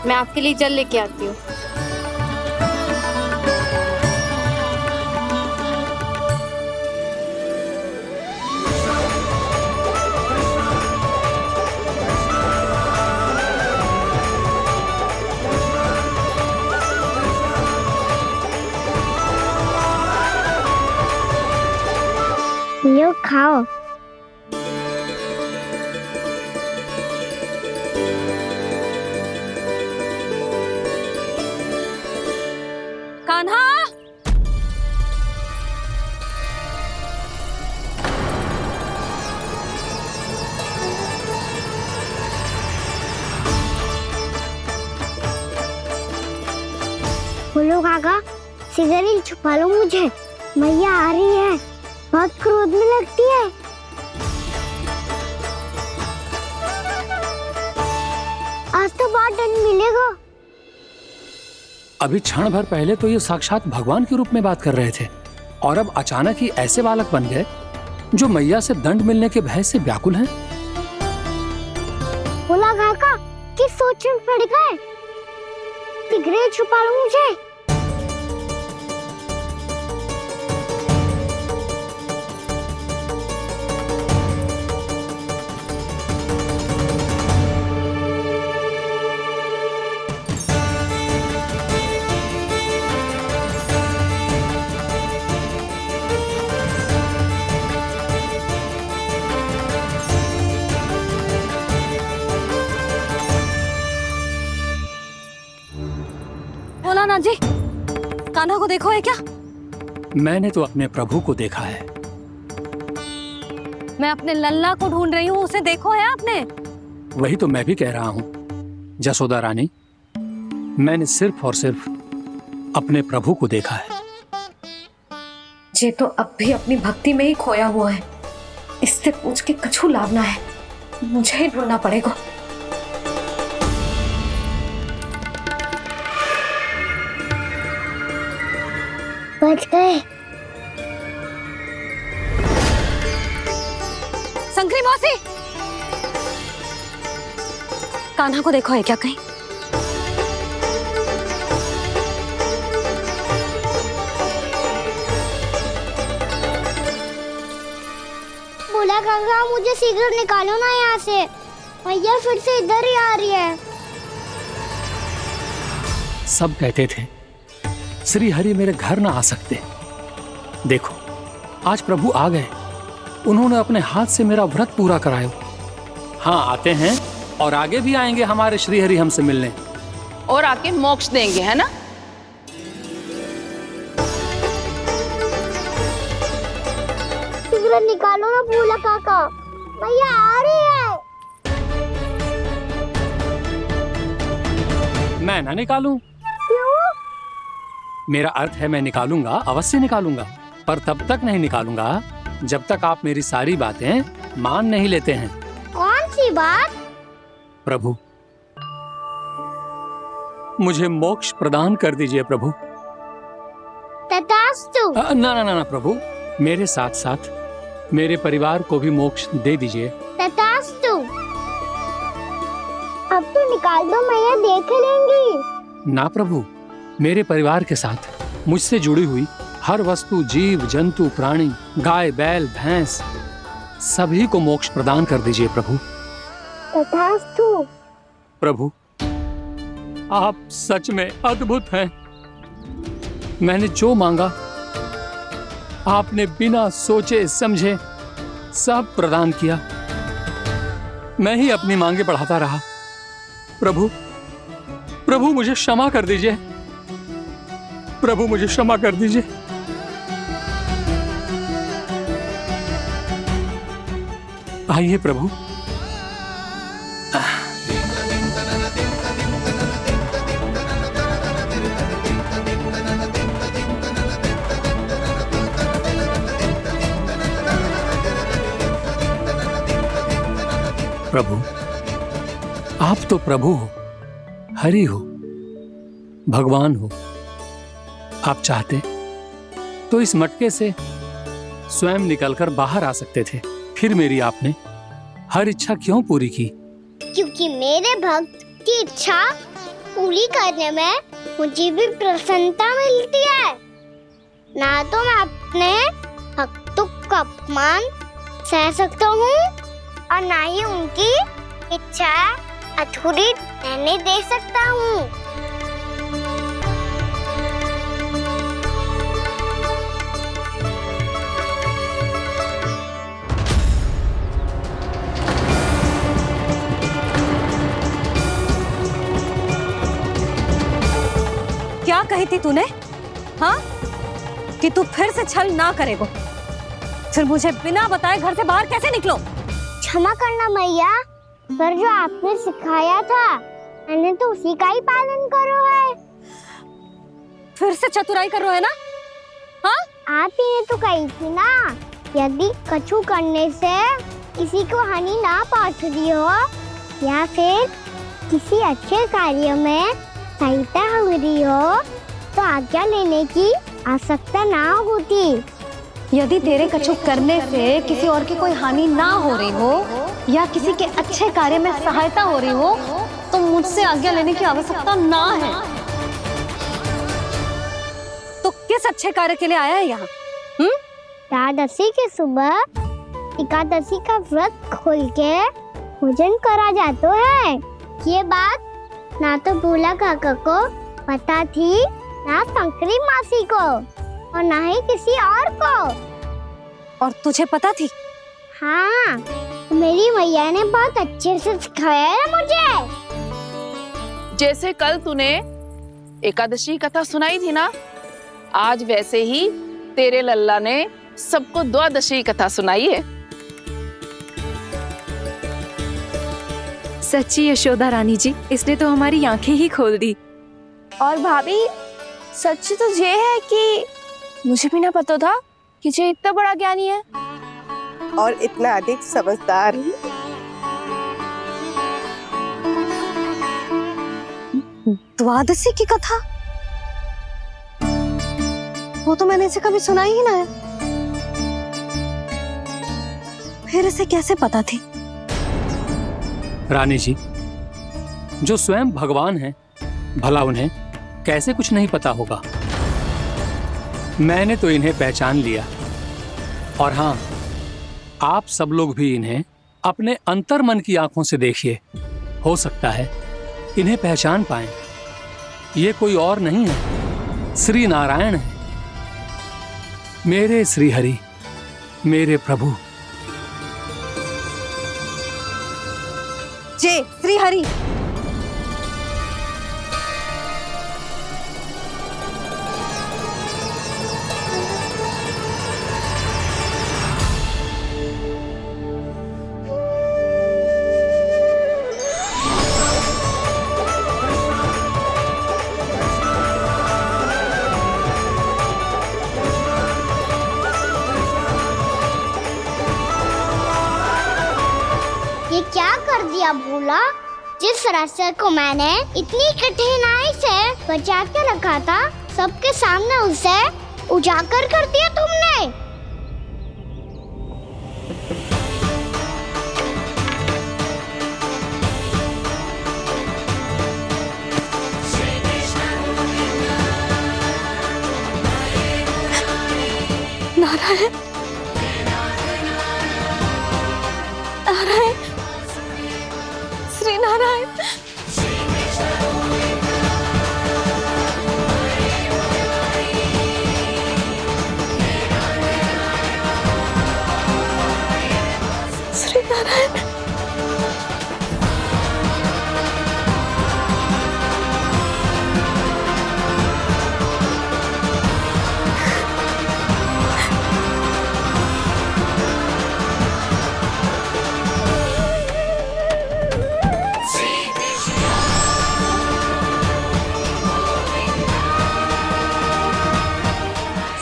मैं आपके लिए जल लेके आती हूँ। लो खाओ। कान्हा, बोलो काका, सिगरेट छुपा लो मुझे, मैया आ रही है, बहुत क्रोध में लगती है। आज तो बहुत दंड मिलेगा। अभी क्षण भर पहले तो ये साक्षात भगवान के रूप में बात कर रहे थे और अब अचानक ही ऐसे बालक बन गए जो मैया से दंड मिलने के भय से व्याकुल हैं। बोला काका, किस सोच में पड़ गए? सिगरेट छुपा लो मुझे। बोला ना जी, कान्हा को देखो है क्या? मैंने तो अपने प्रभु को देखा है। मैं अपने लल्ला को ढूंढ रही हूँ, उसे देखो है आपने? वही तो मैं भी कह रहा हूँ जसोदा रानी, मैंने सिर्फ और सिर्फ अपने प्रभु को देखा है। ये तो अब भी अपनी भक्ति में ही खोया हुआ है, इससे पूछ के कछु लाभ ना है, मुझे ही ढूंढना पड़ेगा। बच गए। संकरी मौसी, कान्हा को देखो है क्या कहीं? बोला काका, मुझे सिगरेट निकालो ना यहाँ से, भैया फिर से इधर ही आ रही है। सब कहते थे श्री हरि मेरे घर ना आ सकते। देखो आज प्रभु आ गए, उन्होंने अपने हाथ से मेरा व्रत पूरा कराया। हाँ, आते हैं और आगे भी आएंगे हमारे श्री हरि हमसे मिलने और आके मोक्ष देंगे, है ना? सिगरेट निकालो ना बोला काका, भैया आ रही है। मैं ना निकालूं? क्यों? मेरा अर्थ है मैं निकालूंगा, अवश्य निकालूंगा, पर तब तक नहीं निकालूंगा जब तक आप मेरी सारी बातें मान नहीं लेते हैं। कौन सी बात? प्रभु, मुझे मोक्ष प्रदान कर दीजिए प्रभु। तथास्तु। ना ना ना ना प्रभु, मेरे साथ साथ मेरे परिवार को भी मोक्ष दे दीजिए। तथास्तु। अब तो निकाल दो, मैया देख लेंगी। ना प्रभु, मेरे परिवार के साथ मुझसे जुड़ी हुई हर वस्तु, जीव जंतु, प्राणी, गाय बैल भैंस, सभी को मोक्ष प्रदान कर दीजिए प्रभु। तथास्तु। प्रभु, आप सच में अद्भुत हैं। मैंने जो मांगा आपने बिना सोचे समझे सब प्रदान किया। मैं ही अपनी मांगे बढ़ाता रहा। प्रभु, प्रभु मुझे क्षमा कर दीजिए। प्रभु मुझे क्षमा कर दीजिए। आइए प्रभु। प्रभु, आप तो प्रभु हो, हरि हो, भगवान हो। आप चाहते तो इस मटके से स्वयं निकलकर बाहर आ सकते थे, फिर मेरी आपने हर इच्छा क्यों पूरी की? क्योंकि मेरे भक्त की इच्छा पूरी करने में मुझे भी प्रसन्नता मिलती है। ना तो मैं अपने भक्तों का अपमान सह सकता हूँ और ना ही उनकी इच्छा अधूरी रहने दे सकता हूँ। क्या कही थी तूने? हाँ, कि तू फिर से छल ना करेगा। फिर मुझे बिना बताए घर से बाहर कैसे निकलो? क्षमा करना मैया, पर जो आपने सिखाया था मैंने तो उसी का ही पालन करो है। फिर से चतुराई कर रहे हो है ना? हाँ, आप ही ने तो कही थी ना, यदि कछु करने से किसी को हानि ना पहुंच रही हो या फिर किसी अच्छे कार्य में सहायता हो रही हो तो आज्ञा लेने की आवश्यकता ना होती। यदि तेरे कछु करने से किसी और की कोई हानि ना हो रही हो या किसी के अच्छे कार्य में सहायता हो रही हो तो मुझसे आज्ञा लेने की आवश्यकता ना है। तो किस अच्छे कार्य के लिए आया है यहाँ? एकादशी के सुबह एकादशी का व्रत खोल के भोजन करा जाता है। ये बात ना तो भोला काका को पता थी, ना शंकरी मासी को और ना ही किसी और को। और तुझे पता थी? हाँ, मेरी मैया ने बहुत अच्छे से सिखाया है मुझे। जैसे कल तूने एकादशी कथा सुनाई थी ना, आज वैसे ही तेरे लल्ला ने सबको द्वादशी कथा सुनाई है। सच्ची यशोदा रानी जी, इसने तो हमारी आंखें ही खोल दी। और भाभी, सच तो ये है कि मुझे भी ना पता था कि ये इतना बड़ा ज्ञानी है और इतना अधिक समझदार। द्वादशी की कथा? वो तो मैंने इसे कभी सुना ही ना है। फिर इसे कैसे पता थी? रानी जी, जो स्वयं भगवान हैं, भला उन्हें कैसे कुछ नहीं पता होगा। मैंने तो इन्हें पहचान लिया। और हाँ, आप सब लोग भी इन्हें अपने अंतर्मन की आंखों से देखिए, हो सकता है इन्हें पहचान पाएं। ये कोई और नहीं है, श्री नारायण है, मेरे श्री हरि, मेरे प्रभु। जय श्री हरि। ये क्या कर दिया भोला? जिस रास्ते को मैंने इतनी कठिनाई से बचा के रखा था, सबके सामने उसे उजागर कर दिया तुमने। नारायण, नारायण, श्री नारायण। श्री नारायण।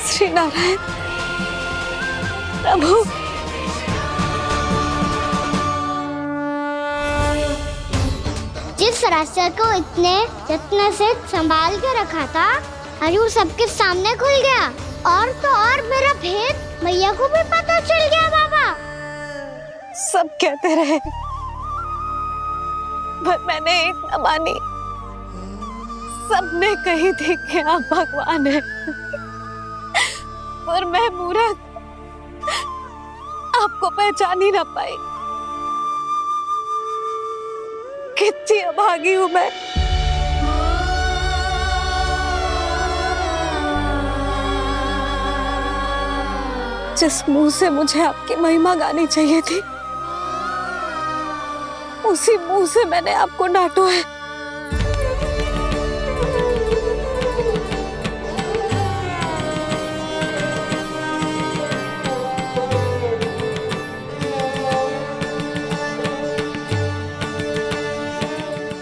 श्री नारायण प्रभु। जिस रास्ते को इतने यत्न से संभाल के रखा था, आज वो सबके सामने खुल गया। और तो और मेरा भेद मैया को भी पता चल गया। बाबा सब कहते रहे पर मैंने एक न मानी। सबने कही थी कि आप भगवान हैं, पर मैं मूर्ख आपको पहचान ही ना पाई। कितनी अभागी हूं मैं। जिस मुंह से मुझे आपकी महिमा गानी चाहिए थी, उसी मुंह से मैंने आपको डांटा है।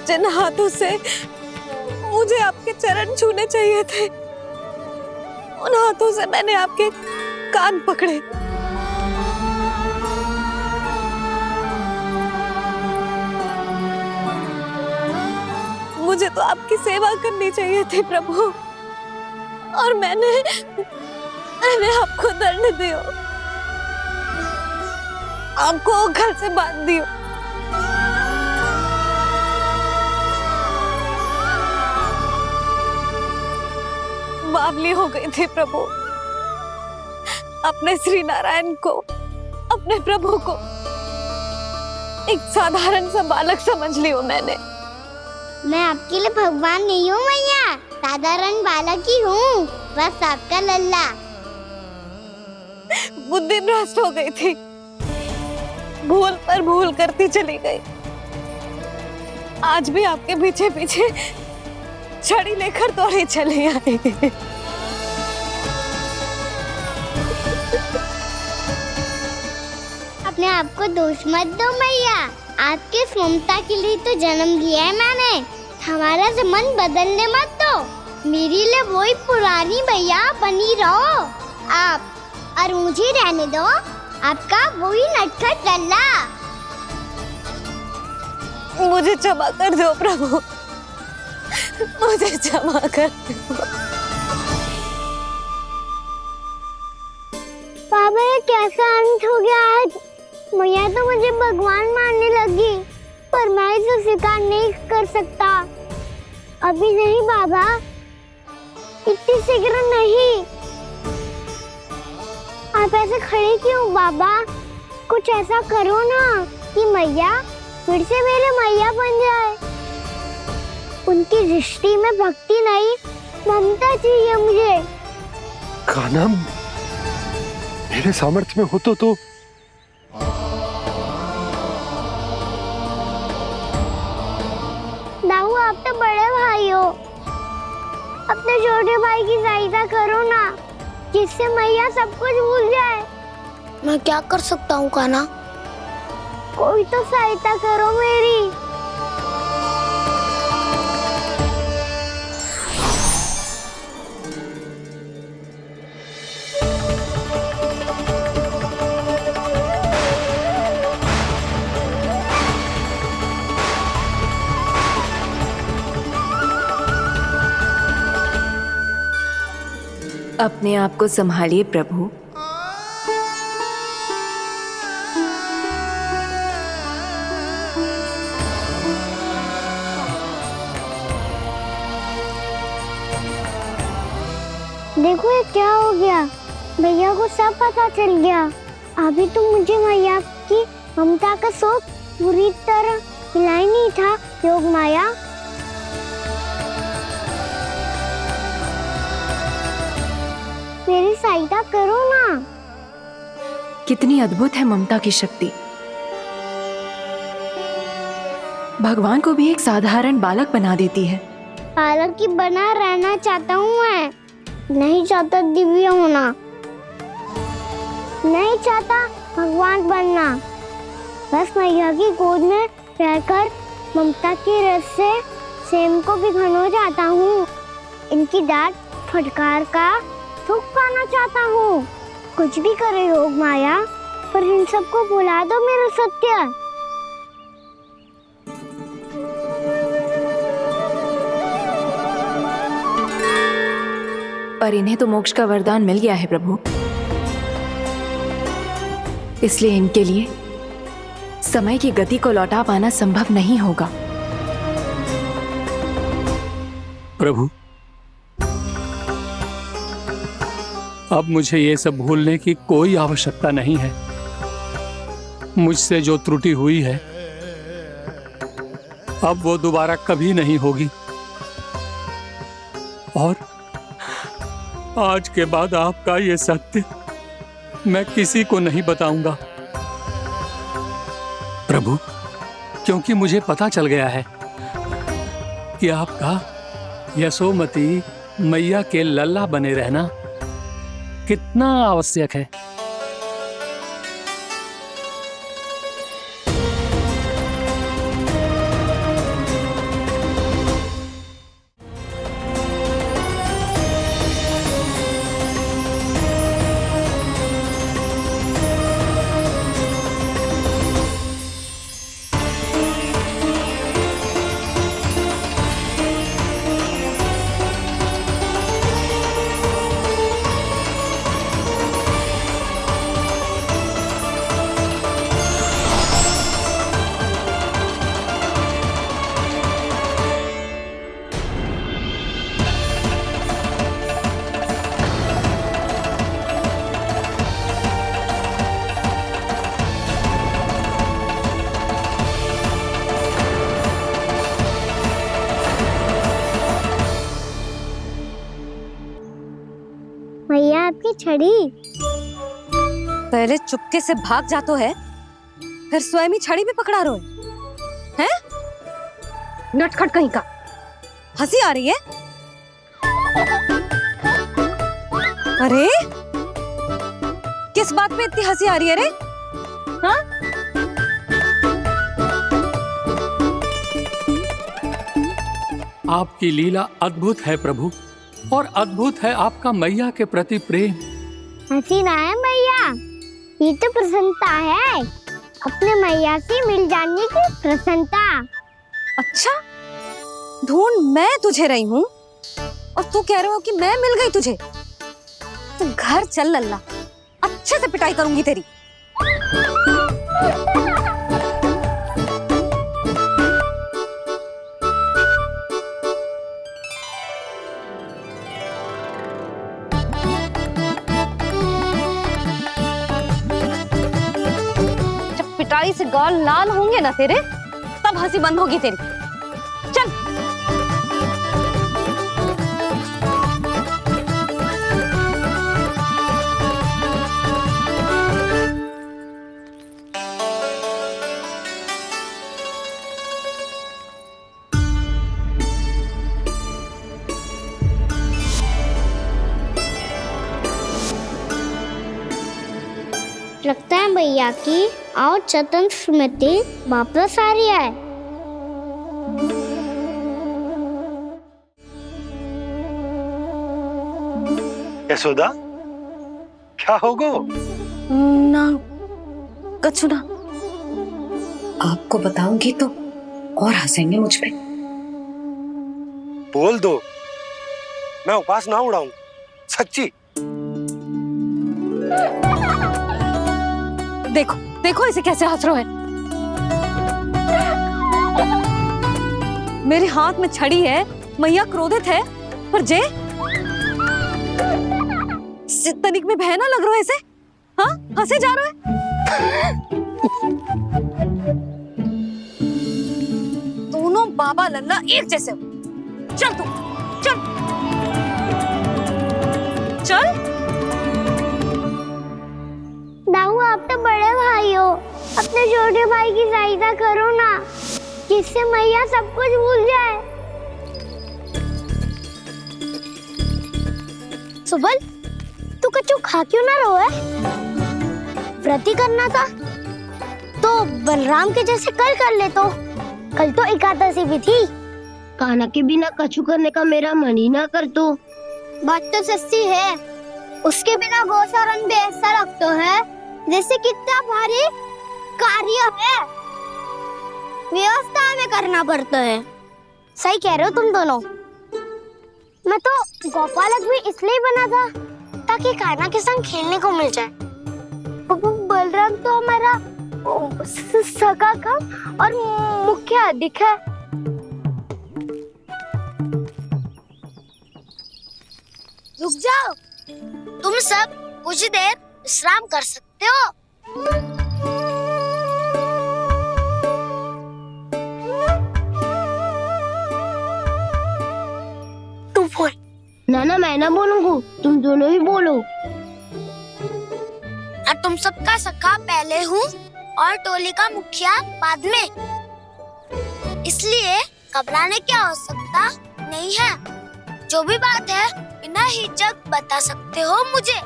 जिन हाथों से मुझे आपके चरण छूने चाहिए थे, उन हाथों से मैंने आपके कान पकड़े। मुझे तो आपकी सेवा करनी चाहिए थी प्रभु, और मैंने आपको दंड दियो, आपको घर से बांध दियो। बावली हो गई थी प्रभु। अपने श्री नारायण को, अपने प्रभु को एक साधारण सा बालक समझ लियो मैंने। मैं आपके लिए भगवान नहीं हूँ मैया, साधारण बालक ही हूँ, बस आपका लल्ला। बुद्धि भ्रष्ट हो गई थी, भूल पर भूल करती चली गई। आज भी आपके पीछे पीछे छड़ी लेकर दौड़े चले आए। अपने आप को दोष मत दो मैया, आपके इस ममता के लिए तो जन्म लिया है मैंने। हमारा मन बदलने मत दो, मेरे लिए वही पुरानी भैया बनी रहो आप, और मुझे रहने दो आपका वही नटखट लल्ला। मुझे क्षमा कर दो प्रभु, मुझे क्षमा कर दो। बाबा ये कैसा अंत हो गया आज? मैया तो मुझे भगवान मानने लगी, पर मैं इसे स्वीकार नहीं कर सकता। अभी नहीं बाबा, इतनी शीघ्र नहीं। आप ऐसे खड़े क्यों बाबा? कुछ ऐसा करो ना कि मैया फिर से मेरे मैया बन जाए। उनकी दृष्टि में भक्ति नहीं, ममता चाहिए मुझे। कान्हा, मेरे सामर्थ्य में हो तो दाऊ, आप तो बड़े भाई हो, अपने छोटे भाई की सहायता करो ना, जिससे मैया सब कुछ भूल जाए। मैं क्या कर सकता हूँ कान्हा? कोई तो सहायता करो मेरी। अपने आप को संभालिए प्रभु। देखो ये क्या हो गया, भैया को सब पता चल गया। अभी तो मुझे मैया की ममता का शौक पूरी तरह मिला ही नहीं था। योग माया, मेरी सहायता करो ना। कितनी अद्भुत है ममता की शक्ति। भगवान को भी एक साधारण बालक बना देती है। बालक की बना रहना चाहता हूँ मैं, नहीं चाहता दिव्य होना, नहीं चाहता भगवान बनना। बस मैया की गोद में रहकर ममता की रस से सेम को भिगोना चाहता हूँ। इनकी डांट फटकार का सुख पाना चाहता हूँ। कुछ भी करे योग माया, पर इन सबको भुला दो मेरा सत्य। पर इन्हें तो मोक्ष का वरदान मिल गया है प्रभु, इसलिए इनके लिए समय की गति को लौटा पाना संभव नहीं होगा। प्रभु, अब मुझे ये सब भूलने की कोई आवश्यकता नहीं है। मुझसे जो त्रुटि हुई है अब वो दोबारा कभी नहीं होगी, और आज के बाद आपका ये सत्य मैं किसी को नहीं बताऊंगा प्रभु, क्योंकि मुझे पता चल गया है कि आपका यशोमती मैया के लल्ला बने रहना कितना आवश्यक है। भैया आपकी छड़ी। पहले चुपके से भाग जातो है, फिर स्वयं ही छड़ी में पकड़ा रोए हैं? नटखट कहीं का। हंसी आ रही है? अरे किस बात पे इतनी हंसी आ रही है रे? हाँ? आपकी लीला अद्भुत है प्रभु, और अद्भुत है आपका मैया के प्रति प्रेम। हंसी ना है मैया, ये तो प्रसन्नता है, अपने मैया से मिल जाने की प्रसन्नता। अच्छा, ढूंढ मैं तुझे रही हूँ और तू कह रहे हो कि मैं मिल गई तुझे। तू घर चल लल्ला, अच्छे से पिटाई करूंगी तेरी। जब पिटाई से गाल लाल होंगे ना तेरे, तब हंसी बंद होगी तेरी। चल। लगता है भैया की और चतन स्मृति वापस आ रही है। यशोदा, क्या हो गो? ना कछु ना। आपको बताऊंगी तो और हंसेंगे मुझ पे। बोल दो, मैं उपवास ना उड़ाऊं, सच्ची। देखो देखो इसे कैसे हंस रहा है। मेरे हाथ में छड़ी है, मैया क्रोधित है, पर जे तनिक में बहना लग रहा है इसे। हाँ, हंसे जा रहा है। दोनों बाबा लल्ला एक जैसे हो। चल तू, चल चल। दाऊ, आप तो बड़े भाई हो, अपने छोटे भाई की सहायता करो ना, जिससे मैया सब कुछ भूल जाए। सुबल, तू कछु खा क्यों ना रहो है? व्रत ही करना था तो बलराम के जैसे कल कर ले। तो कल तो एकादशी भी थी। कान्हा के बिना कछु करने का मेरा मन ही ना कर। तो बात तो सच्ची है, उसके बिना गोचारण भी ऐसा लगता है जैसे कितना भारी कार्य है, व्यवस्था में करना पड़ता है। सही कह रहे हो तुम दोनों। मैं तो गोपालक भी इसलिए बना था ताकि कान्हा के संग खेलने को मिल जाए। बलराम तो हमारा सगा काम और मुख्य अधिक है। रुक जाओ, तुम सब कुछ देर विश्राम कर सकते हो। तू बोल। नाना मैं ना बोलूंगा, तुम दोनों ही बोलो। और तुम सबका सखा पहले हूँ और टोली का मुखिया बाद में, इसलिए घबराने की आवश्यकता नहीं है। जो भी बात है बिना हिचक बता सकते हो मुझे।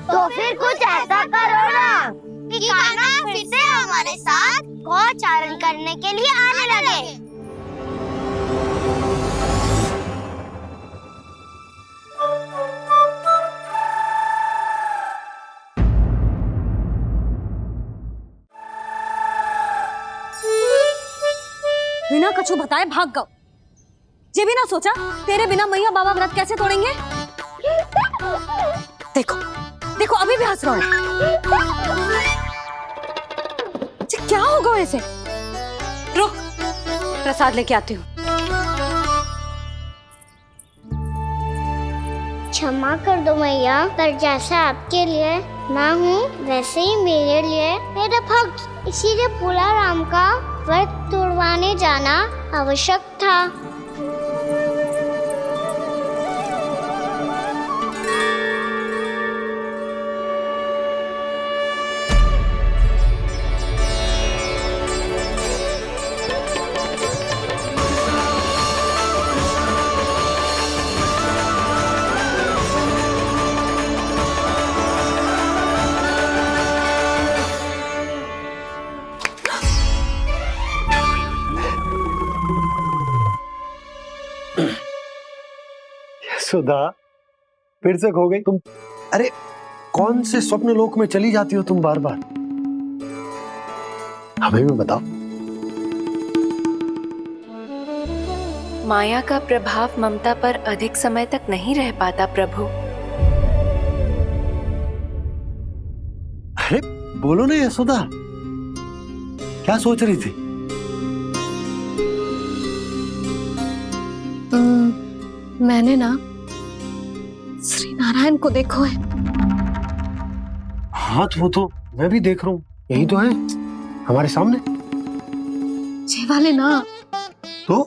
तो फिर कुछ ऐसा करो ना कि कान्हा फिर से हमारे साथ गौचारण करने के लिए आने लगे। बिना कछु बताए भाग गओ। ये भी ना सोचा तेरे बिना मैया बाबा व्रत कैसे तोड़ेंगे। देखो देखो अभी भी हंस रहा है। क्या होगा वैसे? रुक, प्रसाद लेके आती हूँ। क्षमा कर दो मैया, पर जैसा आपके लिए ना हूँ वैसे ही मेरे लिए मेरा भक्त, इसीलिए भोला राम का व्रत तोड़वाने जाना आवश्यक था। सुधा फिर से खो गई तुम। अरे कौन से स्वप्न लोक में चली जाती हो तुम बार बार? हमें भी बताओ। माया का प्रभाव ममता पर अधिक समय तक नहीं रह पाता प्रभु। अरे बोलो ना यशोदा, क्या सोच रही थी? मैंने ना श्री नारायण को देखो है। हाँ तो वो तो मैं भी देख रहा हूँ, यही तो है हमारे सामने। ये वाले ना तो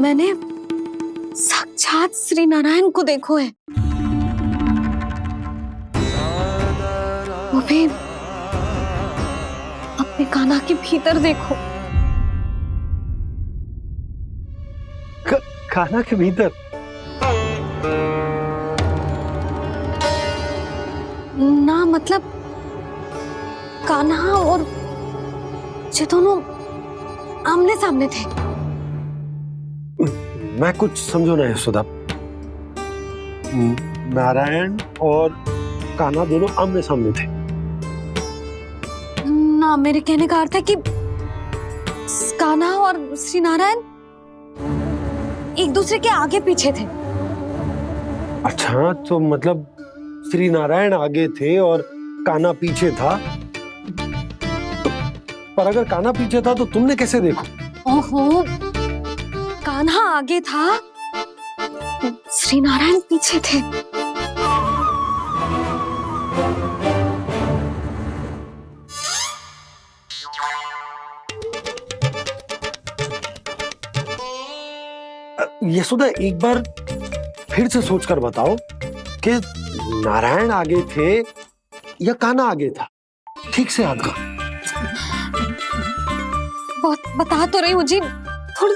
मैंने साक्षात श्री नारायण को देखो है, वो भी अपने कान्हा के भीतर देखो। कान्हा के भीतर? ना मतलब कान्हा और ये दोनों आमने सामने थे। मैं कुछ समझो ना यशोदा। नारायण और कान्हा दोनों आमने सामने थे? ना, मेरे कहने का अर्थ है कि कान्हा और श्री नारायण एक दूसरे के आगे पीछे थे। अच्छा तो मतलब श्री नारायण आगे थे और कान्हा पीछे था। पर अगर कान्हा पीछे था तो तुमने कैसे देखो? ओहो, कान्हा आगे था, श्री नारायण पीछे थे। यशोदा एक बार फिर से सोचकर बताओ कि नारायण आगे थे या कान्हा आगे था? ठीक से याद करो। बहुत बता तो रही हूँ जी, थोड़ी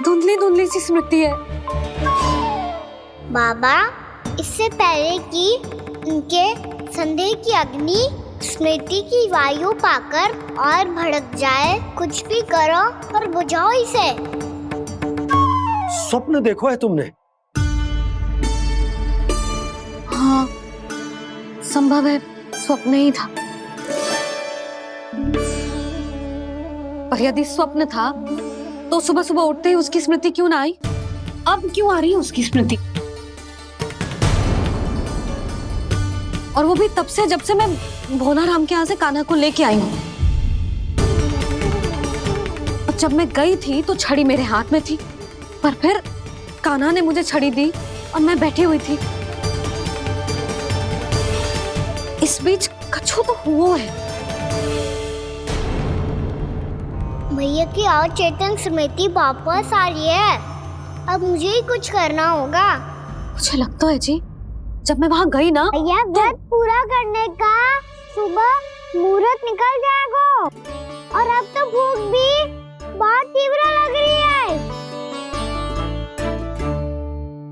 धुंधली धुंधली सी स्मृति है। बाबा, इससे पहले कि उनके संदेह की अग्नि स्मृति की वायु पाकर और भड़क जाए, कुछ भी करो और बुझाओ इसे। स्वप्न देखो है तुमने? हाँ, संभव है स्वप्न ही था। पर यदि स्वप्न था तो सुबह सुबह उठते ही उसकी स्मृति क्यों ना आई? अब क्यों आ रही है उसकी स्मृति? और वो भी तब से जब से मैं भोला राम के यहाँ से कान्हा को लेके आई हूँ। जब मैं गई थी तो छड़ी मेरे हाथ में थी, पर फिर कान्हा ने मुझे छड़ी दी और मैं बैठी हुई थी। इस बीच कछु तो हुआ है। भैया की और चेतन स्मृति वापस आ रही है। अब मुझे ही कुछ करना होगा। मुझे लगता है जी, जब मैं वहां गई ना, भैया व्रत पूरा करने का सुबह मुहूर्त निकल जाएगा और अब तो भूख भी बहुत तीव्र लग रही है।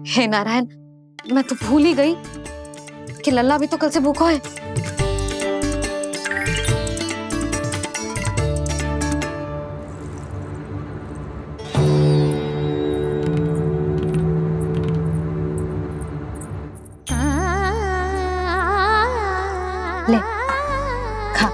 हे नारायण, मैं तो भूल ही गई कि लल्ला भी तो कल से भूखा है। ले खा।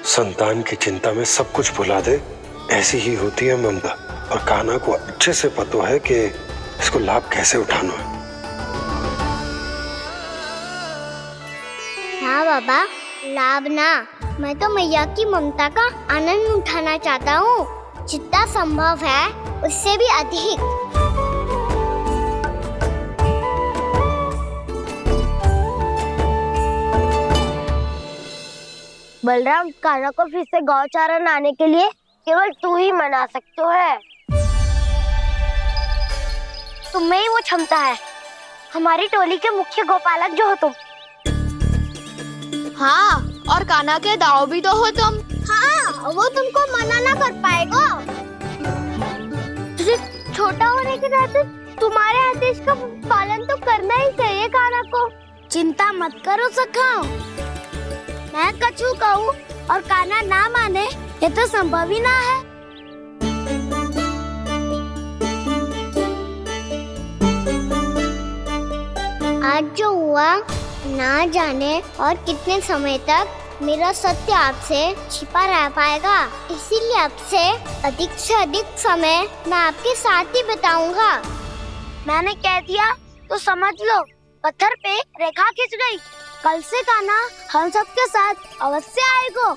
संतान की चिंता में सब कुछ भुला दे, ऐसी ही होती है ममता। और कान्हा को अच्छे से पता है कि इसको लाभ कैसे उठाना है। हाँ बाबा, लाभ ना, मैं तो मैया की ममता का आनंद उठाना चाहता हूँ, जितना संभव है उससे भी अधिक। बलराम, कान्हा को फिर से गौचारण आने के लिए केवल तू ही मना सकते है। तुम्हें ही वो क्षमता है, हमारी टोली के मुख्य गोपालक जो हो तुम। हाँ, और कान्हा के दाव भी तो हो तुम। हाँ, वो तुमको मना ना कर पाएगा। छोटा होने के नाते तुम्हारे आदेश का पालन तो करना ही चाहिए कान्हा को। चिंता मत करो सखा, मैं कछु कहूँ और कान्हा ना माने, ये तो संभव ही ना है। आज जो हुआ ना जाने और कितने समय तक मेरा सत्य आपसे छिपा रह पाएगा, इसीलिए आपसे अधिक से अधिक समय मैं आपके साथ ही बिताऊंगा। मैंने कह दिया तो समझ लो, पत्थर पे रेखा खींच गई। कल से कान्हा हम सबके साथ अवश्य आएगा।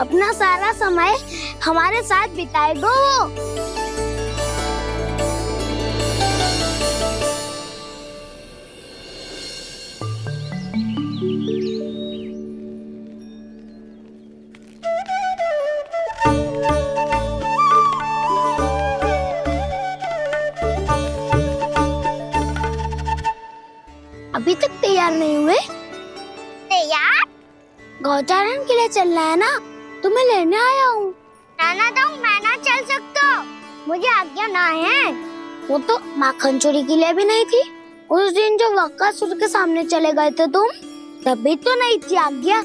अपना सारा समय हमारे साथ बिताएगा वो। अभी तक तैयार नहीं हुए? तैयार? गौचारण के लिए चलना है ना, तुम्हें लेने आया हूँ। नाना तो मैं ना चल सकता, मुझे आज्ञा ना है। वो तो माखन चोरी के लिए भी नहीं थी। उस दिन जो वक्कासुर के सामने चले गए थे तुम, तभी तो नहीं थी आज्ञा।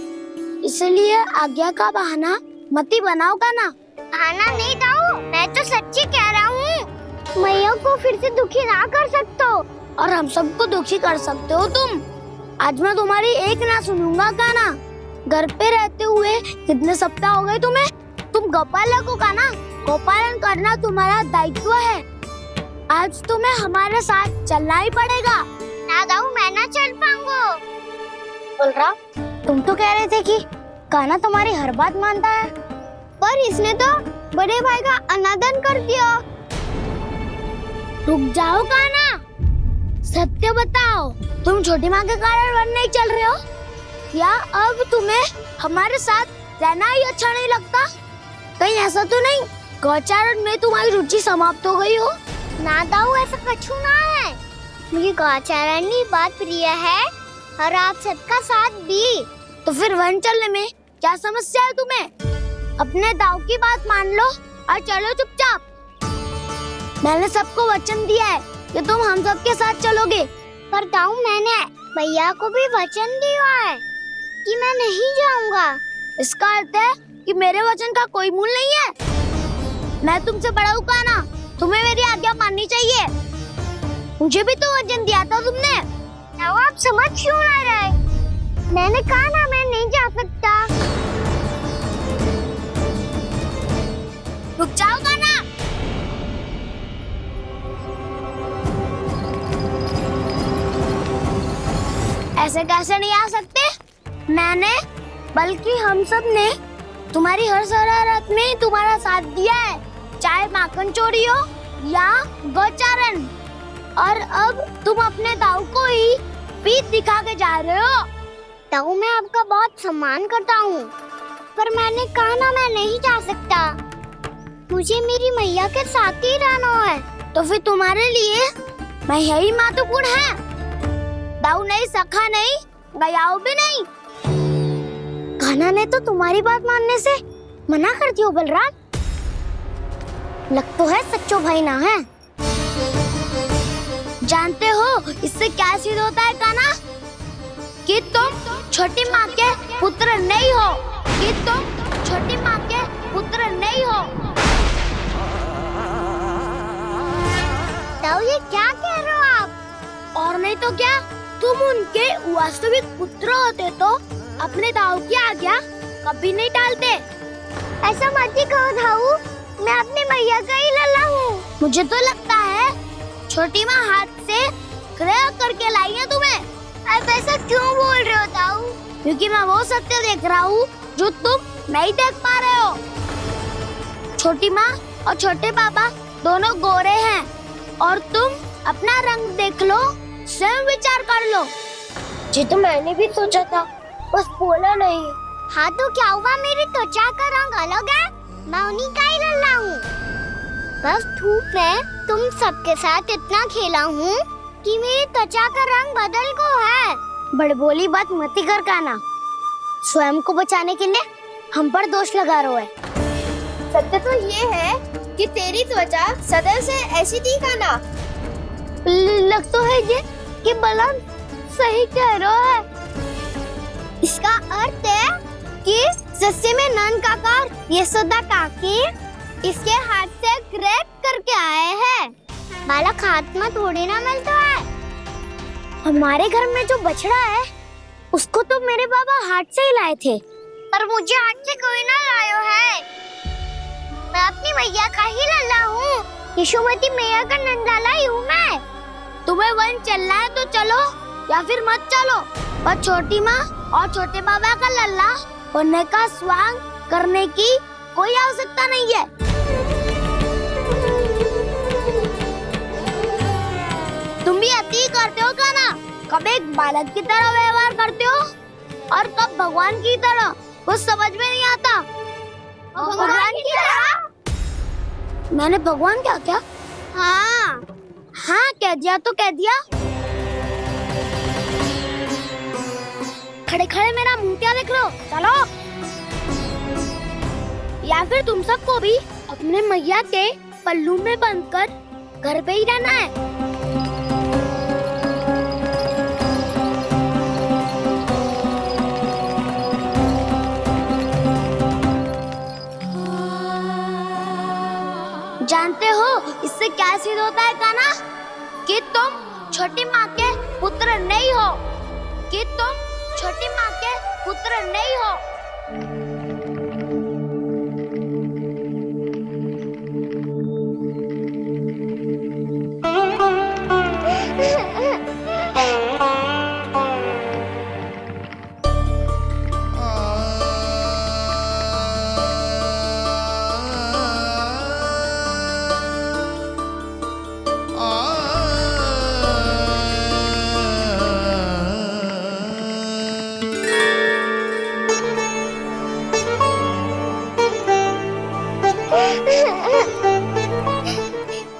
इसलिए आज्ञा का बहाना मत ही बनाओ ना। बहाना नहीं दाऊ, मैं तो सच्ची कह रहा हूँ। मैया को फिर से दुखी ना कर सकते हो और हम सबको दुखी कर सकते हो तुम। आज मैं तुम्हारी एक ना सुनूंगा कान्हा। घर पे रहते हुए कितने सप्ताह हो गए तुम्हें? तुम गोपालक हो कान्हा, गोपालन करना तुम्हारा दायित्व है। आज तुम्हें हमारे साथ चलना ही पड़ेगा। ना दाऊ, मैं ना चल पाऊंगा। बलराम, तुम तो कह रहे थे कि कान्हा तुम्हारी हर बात मानता है, पर इसने तो बड़े भाई का अनादर कर दिया। रुक जाओ कान्हा, सत्य बताओ, तुम छोटी माँ के कारण वन नहीं चल रहे हो या अब तुम्हें हमारे साथ रहना ही अच्छा नहीं लगता? कहीं ऐसा तो नहीं गौचारण में तुम्हारी रुचि समाप्त हो गई हो? ना दाऊ, ऐसा कछु ना है। मुझे गौचारण ही बात प्रिय है और आप सबका साथ भी। तो फिर वन चलने में क्या समस्या है तुम्हें? अपने दाऊ की बात मान लो और चलो चुपचाप। मैंने सबको वचन दिया है कि तुम हम सबके साथ चलोगे। पर दाऊ, मैंने भैया को भी वचन दिया है कि मैं नहीं जाऊंगा। इसका अर्थ है कि मेरे वचन का कोई मूल नहीं है। मैं तुमसे बड़ा हूँ कान्हा, तुम्हें मेरी आज्ञा माननी चाहिए। मुझे भी तो वचन दिया था तुमने। दाऊ, आप समझ क्यों ना रहे? मैंने कहा ना, मैं नहीं जा सकता। रुक जाओ कान्हा। ऐसे कैसे नहीं आ सकते? मैंने बल्कि हम सब ने तुम्हारी हर शरारत में तुम्हारा साथ दिया है, चाहे माखन चोरी हो या गौचारण। और अब तुम अपने ताऊ को ही पीठ दिखा के जा रहे हो। ताऊ, मैं आपका बहुत सम्मान करता हूँ, पर मैंने कहा ना मैं नहीं जा सकता। मुझे मेरी मैया के साथ ही रहना है। तो फिर तुम्हारे लिए मैं यही महत्वपूर्ण है। दाऊ नहीं, सखा नहीं, गयाऊ भी नहीं। कान्हा ने तो तुम्हारी बात मानने से मना कर दियो बलराम। लग तो है सच्चो भाई ना है। जानते हो इससे क्या सिद्ध होता है कान्हा? कि तुम छोटी माँ के पुत्र नहीं हो, कि तुम छोटी माँ के पुत्र नहीं हो। ताऊ, ये क्या कह रहे हो आप? और नहीं तो क्या, तुम उनके वास्तविक पुत्र होते तो अपने ताऊ की आज्ञा कभी नहीं टालते। ऐसा मत ही कहो ताऊ, मैं अपनी मैया का ही लल्ला हूँ। मुझे तो लगता है छोटी माँ हाथ से क्रय करके लाई है तुम्हें। आप ऐसा क्यों बोल रहे हो ताऊ? क्योंकि मैं वो सत्य देख रहा हूँ जो तुम नहीं देख पा रहे हो। छोटी माँ और छोटे पापा दोनों गोरे हैं और तुम अपना रंग देख लो, स्वयं विचार कर लो। जी तो मैंने भी सोचा था, बस बोला नहीं। हाँ तो क्या हुआ, मेरी त्वचा का रंग अलग है, मैं उन्हीं का ही लल्ला हूँ। बस धूप में तुम सबके साथ इतना खेला हूँ कि मेरी त्वचा का रंग बदल को है। बड़बोली बात मत ही कर कान्हा। स्वयं को बचाने के लिए हम पर दोष लगा रहे है। सत्य तो ये है कि तेरी त्वचा सदैव से ऐसी थी कान्हा। लग तो है ये कि बलराम सही कह रहा है। इसका अर्थ है कि सस्य में नन काका यशोदा काकी इसके हाथ से ग्रेट करके आए हैं। बालक हाथ में थोड़ी ना मिलता है। हमारे घर में जो बछड़ा है उसको तो मेरे बाबा हाथ से ही लाए थे, पर मुझे हाथ से कोई ना लायो है। मैं अपनी मैया का ही लल्ला हूँ, यशोमती मैया का नंदाला ही हूँ मैं। तुम्हें वन चलना है तो चलो या फिर मत चलो, पर छोटी माँ और छोटे बाबा का लल्ला बनने का स्वांग करने की कोई आवश्यकता नहीं है। तुम भी अति करते हो कान्हा, कब एक बालक की तरह व्यवहार करते हो और कब भगवान की तरह, कुछ समझ में नहीं आता। भगवान की तरह? मैंने भगवान क्या क्या? हाँ हाँ, कह दिया तो कह दिया। खड़े खड़े मेरा मुंह क्या देख लो, चलो। या फिर तुम सबको भी अपने मैया के पल्लू में बंधकर घर पे ही रहना है। जानते हो इससे क्या सिद्ध होता है कान्हा? कि तुम छोटी माँ के पुत्र नहीं हो, कि तुम छोटी माँ के पुत्र नहीं हो।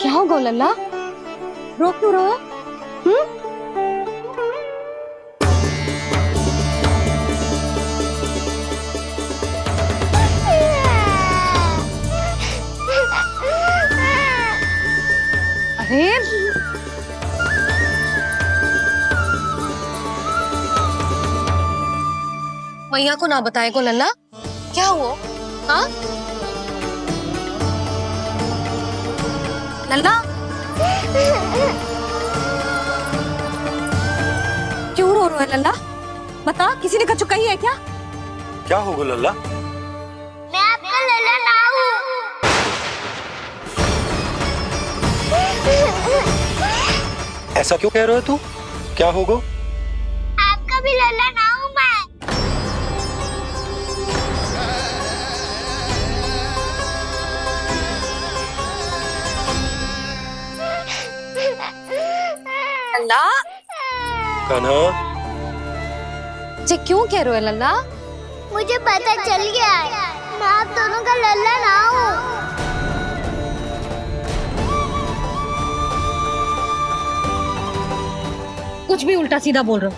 क्या हो गो लल्ला, रो क्यों रहे हो? अरे मैया को ना बताए को लल्ला, क्या हुआ? हाँ लल्ला, क्यों रो रहा है लल्ला? बता, किसी ने कछु कही है क्या? क्या होगा लल्ला? मैं आपका लल्ला ना हूँ। ऐसा क्यों कह रहे हो तू? क्या होगा? आपका भी लल्ला ना हूँ मैं। लल्ला, कान्हा, जी क्यों कह रहे हो लल्ला? मुझे पता चल गया है, मैं आप दोनों का लल्ला ना हूँ। कुछ भी उल्टा सीधा बोल रहे हो।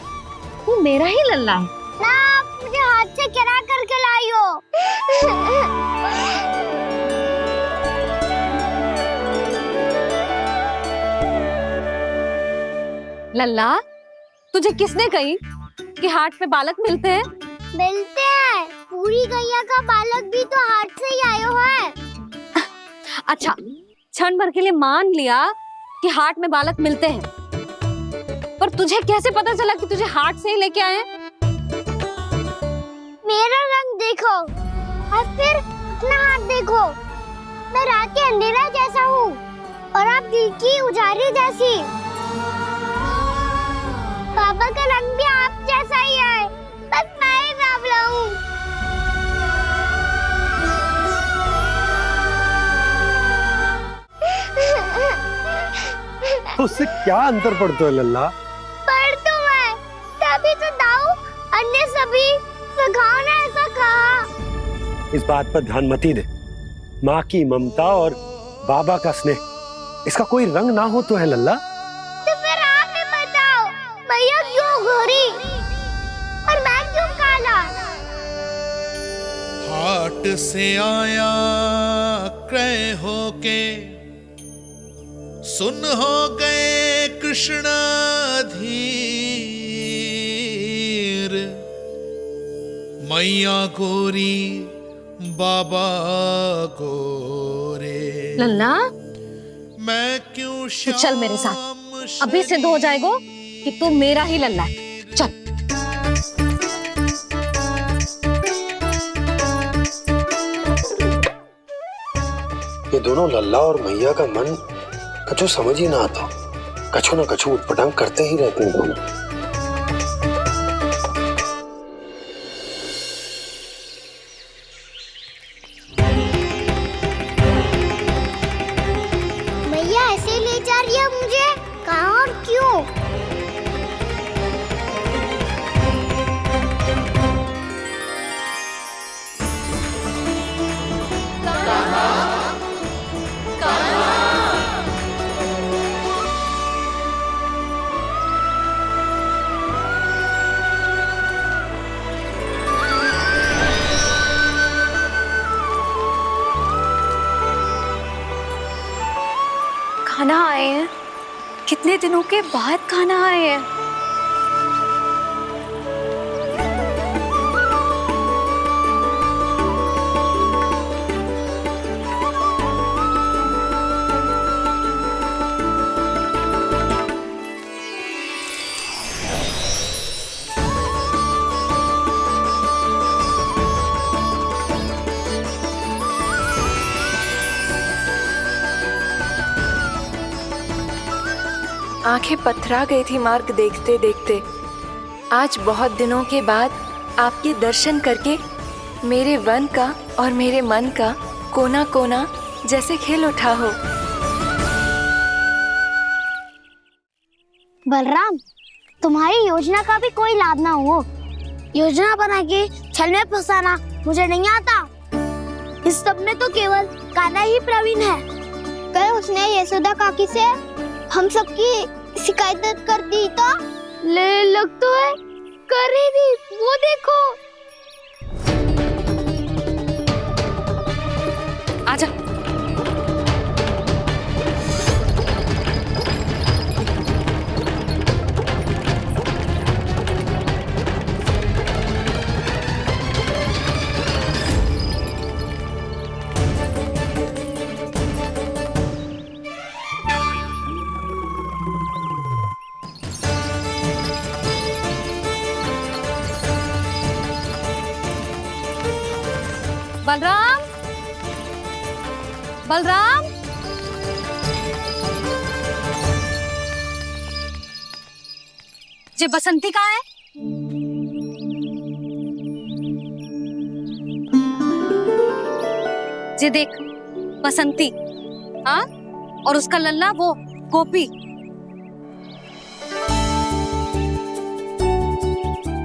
तू मेरा ही लल्ला है। ना, आप मुझे हाथ से गिरा करके लाई हो। लल्ला, तुझे किसने कही कि हाट में बालक मिलते हैं? मिलते हैं, पूरी गैया का बालक भी तो हाट से ही आयो है। अच्छा, क्षण भर के लिए मान लिया कि हाट में बालक मिलते हैं, पर तुझे कैसे पता चला कि तुझे हाट से ही लेके आए हैं? मेरा रंग देखो और फिर अपना हाथ देखो। मैं रात के अंधेरा जैसा हूँ और आप दिल की उजाली जैसी। पापा का रंग भी आप जैसा ही है, बस मैं ही बावला हूँ। उससे क्या अंतर पड़ता है लल्ला? पर तो मैं तभी तो दाऊ अन्य सभी सखाओ ने ऐसा कहा। इस बात पर ध्यान मत ही दे। माँ की ममता और बाबा का स्नेह, इसका कोई रंग ना हो तो है लल्ला। तो फिर आप ही बताओ, भैया क्यों गोरी और मैं क्यों काला? हाट से आया क्रय होके, सुन हो गए कृष्ण धीर। मैया गोरी बाबा गोरे, लल्ला, मैं क्यों तू चल मेरे साथ। अभी सिद्ध हो जाएगा कि तू मेरा ही लल्ला है। चल। ये दोनों लल्ला और मैया का मन कछु समझ ही ना आता। कछु ना कछु उटपटांग करते ही रहते हैं दोनों। भैया ऐसे ले जा रही है मुझे, कहाँ और क्यों? खाना आए हैं, कितने दिनों के बाद खाना आए हैं। आंखें पथरा गई थी मार्ग देखते देखते। आज बहुत दिनों के बाद आपके दर्शन करके मेरे वन का और मेरे मन का कोना कोना जैसे खिल उठा हो। बलराम, तुम्हारी योजना का भी कोई लाभ ना हो। योजना बना के छल में फंसाना मुझे नहीं आता। इस सब में तो केवल कान्हा ही प्रवीण है। कल उसने यशोदा काकी से हम सबकी शिकायत कर दी तो लग तो है कर ही दी, वो देखो। आजा। बलराम, बलराम, जे बसंती कहाँ है? ये देख, बसंती, हाँ, और उसका लल्ला वो गोपी,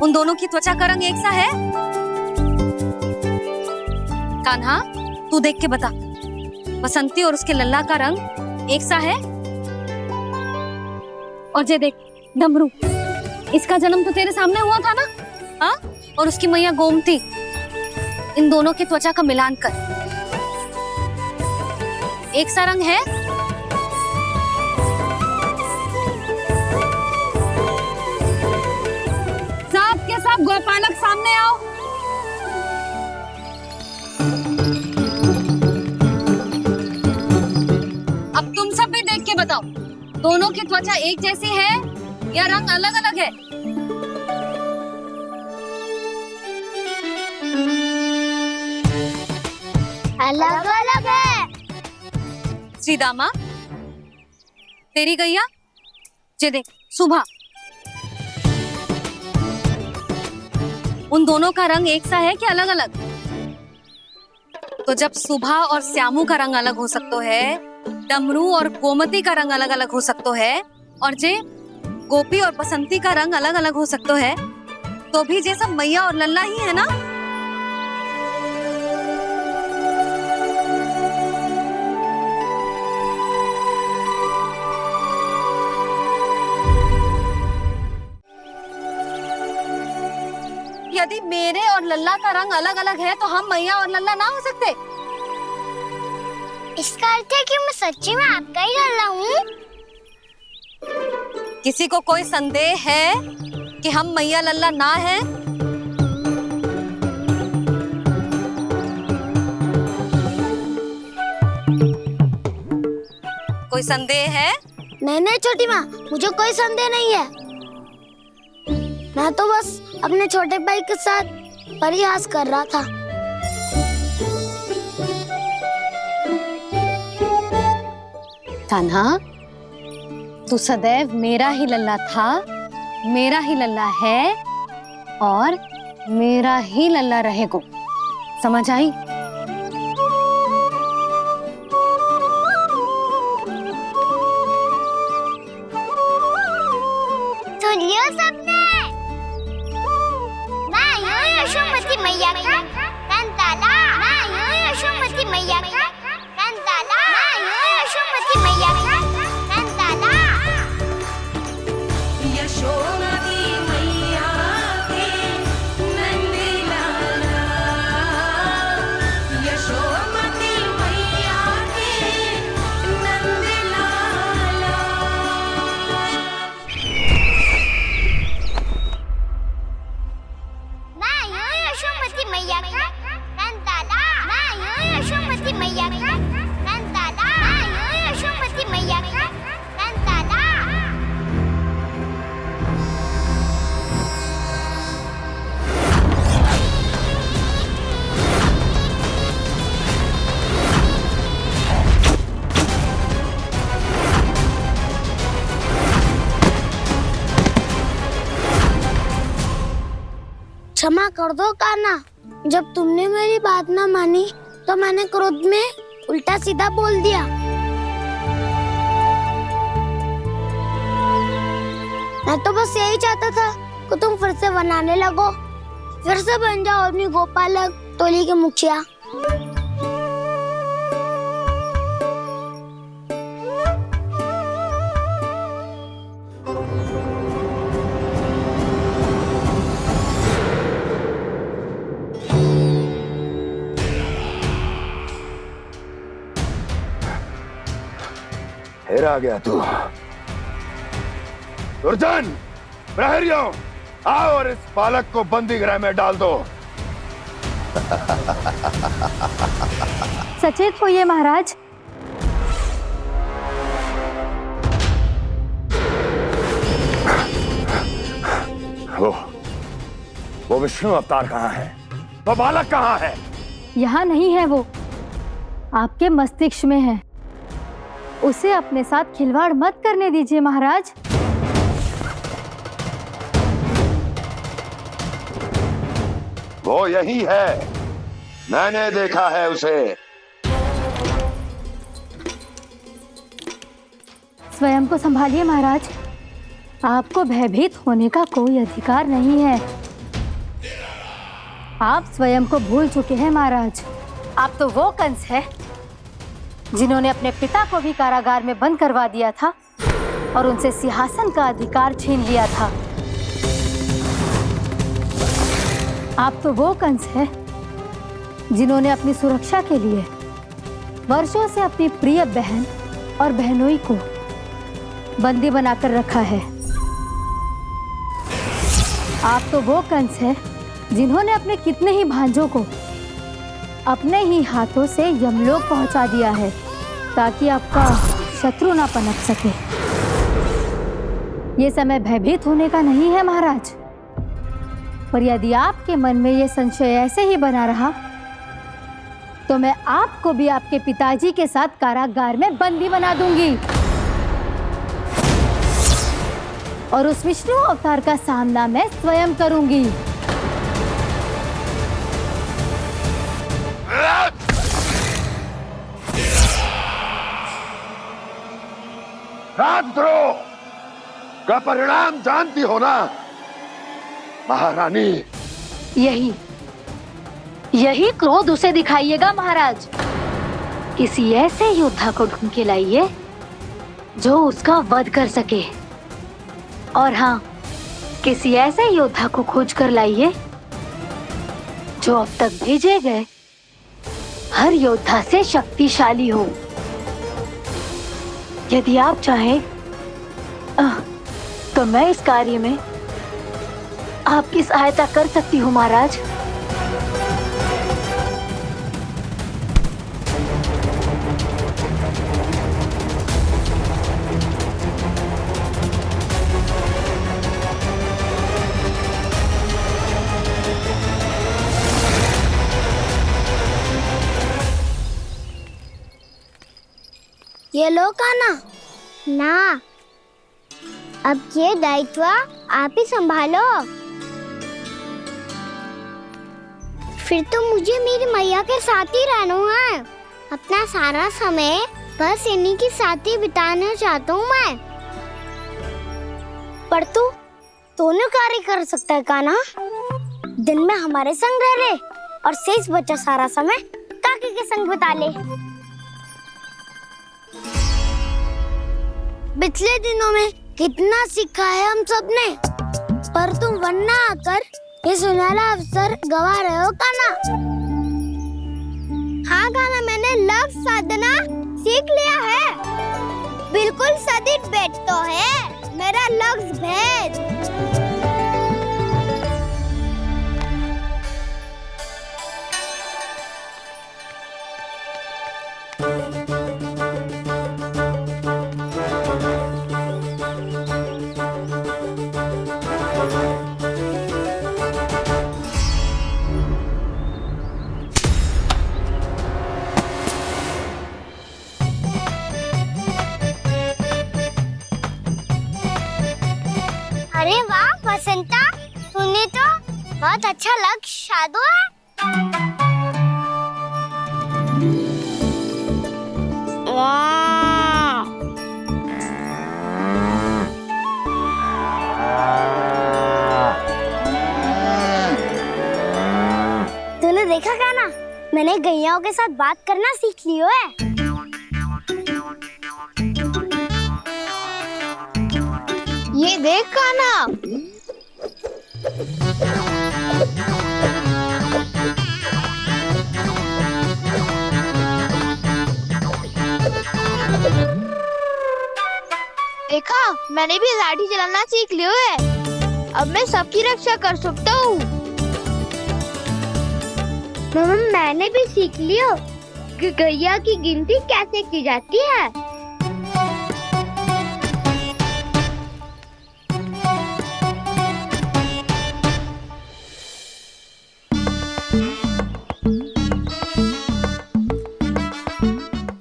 उन दोनों की त्वचा का रंग एक सा है? कान्हा, तू देख के बता, बसंती और उसके लल्ला का रंग एक सा है? और ये देख, डमरू, इसका जन्म तो तेरे सामने हुआ था ना, हाँ? और उसकी मैया गोमती, इन दोनों की त्वचा का मिलान कर, एक सा रंग है? सब के सब गोपालक सामने आओ। अब तुम सब भी देख के बताओ, दोनों की त्वचा एक जैसी है या रंग अलग अलग है? अलग अलग है। श्रीदामा, तेरी गैया, ये देख, सुबह, उन दोनों का रंग एक सा है कि अलग अलग? तो जब सुबह और श्यामू का रंग अलग हो सकता है, डमरू और गोमती का रंग अलग अलग हो सकता है, और जे गोपी और बसंती का रंग अलग अलग हो सकता है, तो भी ये सब मैया और लल्ला ही है ना? यदि मेरे और लल्ला का रंग अलग अलग है तो हम मैया और लल्ला ना हो सकते? इसका अर्थ है कि मैं सच्ची में आपका ही लल्ला हूँ? किसी को कोई संदेह है कि हम मैया लल्ला ना हैं? कोई संदेह है? नहीं नहीं छोटी माँ, मुझे कोई संदेह नहीं है। मैं तो बस अपने छोटे भाई के साथ परिहास कर रहा था। कान्हा, तू सदैव मेरा ही लल्ला था, मेरा ही लल्ला है और मेरा ही लल्ला रहेगा, समझ आई? सुन लियो सबने, मैं हूँ यशोमती मैया का कंताला, मैं हूँ यशोमती मैया का कंताला, मैं हूँ यशोमती मैया का कंताला। यशोमती मैया के नंदी लाला, यशोमती मैया के नंदी लाला। मैं हूँ यशोमती मैया का कंताला, मैं हूँ यशोमती मैया का कंताला, मैं हूँ यशोमती मैया का कंताला। क्षमा कर दो कान्हा, जब तुमने मेरी बात ना मानी तो मैंने क्रोध में उल्टा सीधा बोल दिया। मैं तो बस यही चाहता था कि तुम फिर से बनाने लगो, फिर से बन जाओ अपनी गोपालक टोली के मुखिया। फिर आ गया तू। दुर्जन, प्रहरियों, आओ और इस बालक को बंदी गृह में डाल दो। सचेत होइए महाराज। वो विष्णु अवतार कहाँ है? वो बालक कहाँ है? यहाँ नहीं है वो, आपके मस्तिष्क में है। उसे अपने साथ खिलवाड़ मत करने दीजिए महाराज। वो यही है, मैंने देखा है उसे। स्वयं को संभालिए महाराज। आपको भयभीत होने का कोई अधिकार नहीं है। आप स्वयं को भूल चुके हैं महाराज। आप तो वो कंस है जिन्होंने अपने पिता को भी कारागार में बंद करवा दिया था और उनसे सिंहासन का अधिकार छीन लिया था। आप तो वो कंस है जिन्होंने अपनी सुरक्षा के लिए वर्षों से अपनी प्रिय बहन और बहनोई को बंदी बनाकर रखा है। आप तो वो कंस है जिन्होंने अपने कितने ही भांजों को अपने ही हाथों से यमलोक पहुंचा दिया है ताकि आपका शत्रु ना पनप सके। ये समय भयभीत होने का नहीं है महाराज, पर यदि आपके मन में ये संशय ऐसे ही बना रहा तो मैं आपको भी आपके पिताजी के साथ कारागार में बंदी बना दूंगी और उस विष्णु अवतार का सामना मैं स्वयं करूंगी। राजद्रोह का परिणाम जानती हो ना महारानी? यही क्रोध उसे दिखाइएगा महाराज। किसी ऐसे योद्धा को ढूंढ के लाइए जो उसका वध कर सके। और हाँ, किसी ऐसे योद्धा को खोज कर लाइए जो अब तक भेजे गए हर योद्धा से शक्तिशाली हो। यदि आप चाहें तो मैं इस कार्य में आपकी सहायता कर सकती हूँ महाराज। ये लो कान्हा। ना, अब ये दायित्व आप ही संभालो। फिर तो मुझे मेरी मैया के साथ ही रहना है। अपना सारा समय बस इन्हीं के साथ ही बिताना चाहता हूँ मैं। पर तू दोनों कार्य कर सकता है कान्हा। दिन में हमारे संग रह ले और शेष बचा सारा समय काकी के संग बिता ले। पिछले दिनों में कितना सीखा है हम सबने, पर तुम वरना आकर ये सुनहरा अवसर गवा रहे हो कान्हा। हाँ कान्हा, मैंने लक्ष्य साधना सीख लिया है। बिल्कुल सदित भेद तो है मेरा लक्ष्य भेद। अरे वाह बसंता, तूने तो बहुत अच्छा लक्ष्य साधा है। वाह, तूने देखा कान्हा, मैंने गैयाओं के साथ बात करना सीख लियो है। ये देख कान्हा, देखा, मैंने भी लाठी चलाना सीख लियो है। अब मैं सबकी रक्षा कर सकता हूँ। मैंने भी सीख लियो कि गैया की गिनती कैसे की जाती है।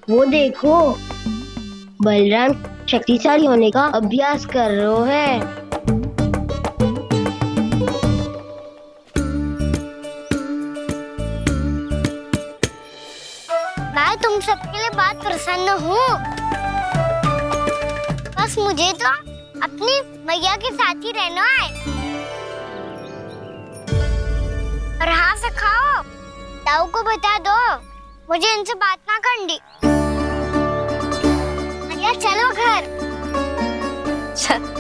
वो देखो, बलराम शक्तिशाली होने का अभ्यास कर रहे हैं। मैं तुम सबके लिए बात प्रसन्न हूँ, बस मुझे तो अपनी मैया के साथ ही रहना है। और हाँ सखाओ, ताऊ को बता दो मुझे इनसे बात ना करनी। मैया चलो घर। चल।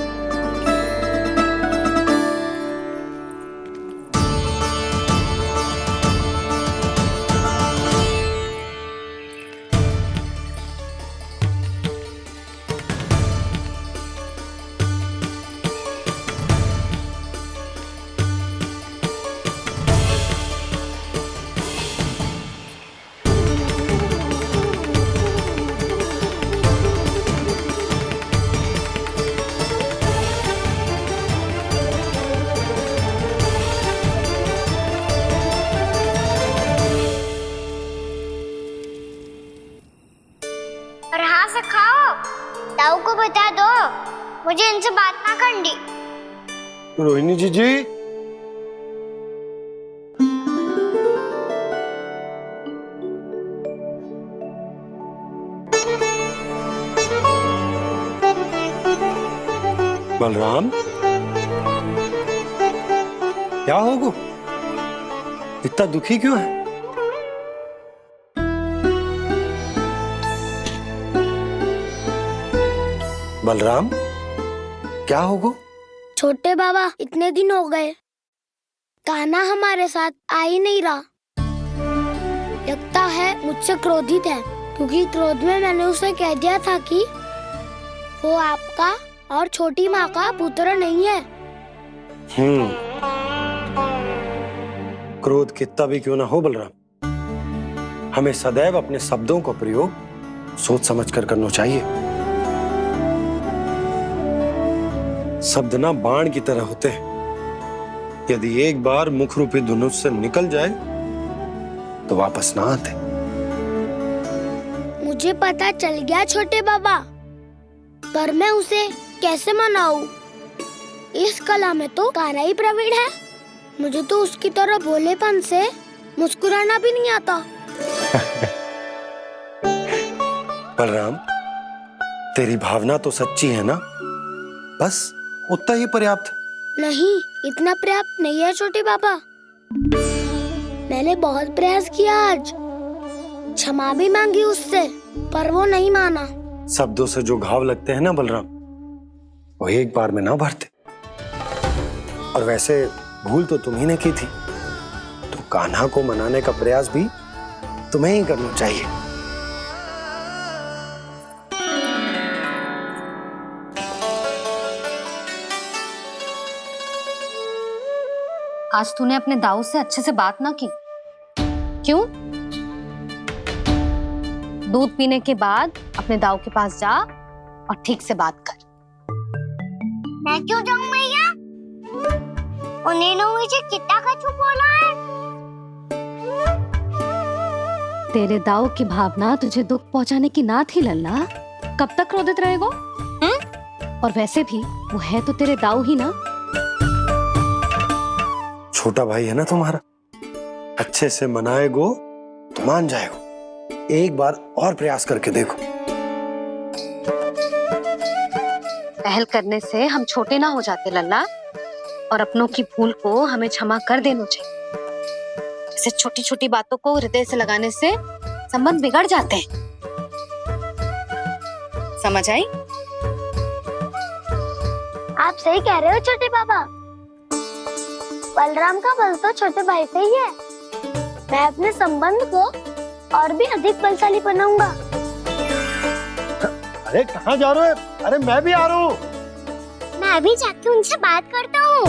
और हाँ सखाओ, ताऊ को बता दो मुझे इनसे बात ना करनी। रोहिणी जी बलराम, क्या होगा? इतना दुखी क्यों है? बलराम, क्या होगा? छोटे बाबा, इतने दिन हो गए कान्हा हमारे साथ आ ही नहीं रहा। लगता है मुझसे क्रोधित है, क्योंकि क्रोध में मैंने उसे कह दिया था कि वो आपका और छोटी माँ का पुत्र नहीं है। क्रोध कितना भी क्यों ना हो बलराम, हमें सदैव अपने शब्दों का प्रयोग सोच समझ कर करना चाहिए। शब्द ना बाण की तरह होते हैं, यदि एक बार मुख रूपी धनुष से निकल जाए तो वापस ना आते। मुझे पता चल गया छोटे बाबा, पर मैं उसे कैसे मनाऊं? इस कला में तो कान्हा ही प्रवीण है। मुझे तो उसकी तरह भोलेपन से मुस्कुराना भी नहीं आता। बलराम, तेरी भावना तो सच्ची है ना, बस उतना ही पर्याप्त। नहीं, इतना पर्याप्त नहीं है छोटे बाबा। मैंने बहुत प्रयास किया, आज क्षमा भी मांगी उससे, पर वो नहीं माना। शब्दों से जो घाव लगते हैं ना बलराम, वो एक बार में ना भरते। और वैसे भूल तो तुम्ही ने की थी, तो कान्हा को मनाने का प्रयास भी तुम्हें ही करना चाहिए। आज तूने अपने दाऊ से अच्छे से बात ना की, क्यों? दूध पीने के बाद अपने दाऊ के पास जा और ठीक से बात कर। मैं क्यों जाऊं मैया? उन्होंने मुझे कितना कछु बोला है। तेरे दाऊ की भावना तुझे दुख पहुंचाने की ना थी लल्ला, कब तक क्रोधित रहेगो? और वैसे भी वो है तो तेरे दाऊ ही ना। छोटा भाई है ना तुम्हारा, अच्छे से मनाएगो तो मान जाएगो। एक बार और प्रयास करके देखो। पहल करने से हम छोटे ना हो जाते लल्ला, और अपनों की भूल को हमें क्षमा कर देना चाहिए। ऐसे छोटी छोटी बातों को हृदय से लगाने से संबंध बिगड़ जाते हैं। समझ आई? आप सही कह रहे हो छोटे बाबा। बलराम का बल तो छोटे भाई से ही है। मैं अपने संबंध को और भी अधिक बलशाली बनाऊंगा। अरे कहाँ जा रहे हो? अरे मैं भी आ रहा हूँ। मैं अभी जाके उनसे बात करता हूँ।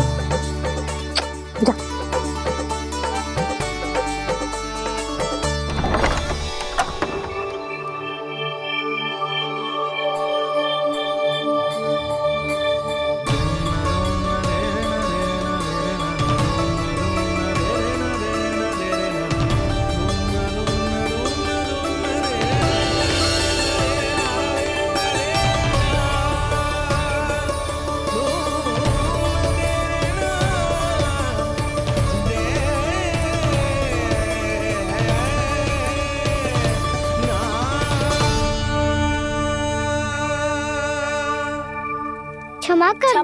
क्षमा कर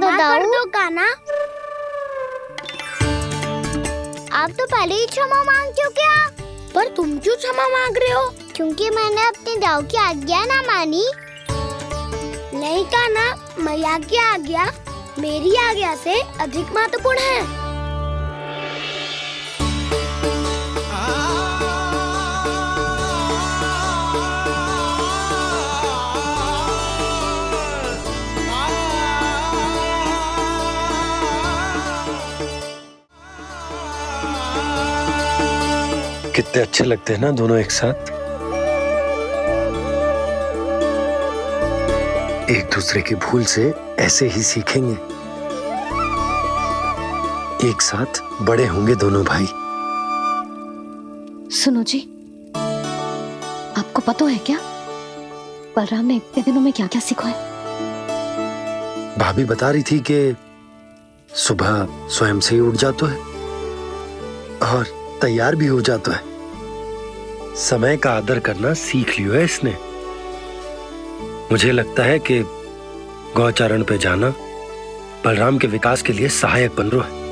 दो कान्हा। आप तो पहले ही क्षमा मांगते हो क्या? पर तुम क्यों क्षमा मांग रहे हो? क्योंकि मैंने अपने दाऊ की आज्ञा ना मानी। नहीं कान्हा, मैया की आज्ञा मेरी आज्ञा से अधिक महत्वपूर्ण है। कितने अच्छे लगते हैं ना दोनों एक साथ। एक दूसरे की भूल से ऐसे ही सीखेंगे। एक साथ बड़े होंगे दोनों भाई। सुनो जी, आपको पता है क्या बलराम ने इतने दिनों में क्या क्या सीखा है? भाभी बता रही थी कि सुबह स्वयं से ही उठ जाता है और तैयार भी हो जाता है। समय का आदर करना सीख लियो है इसने। मुझे लगता है कि गौचारण पे जाना बलराम के विकास के लिए सहायक बन रहा है।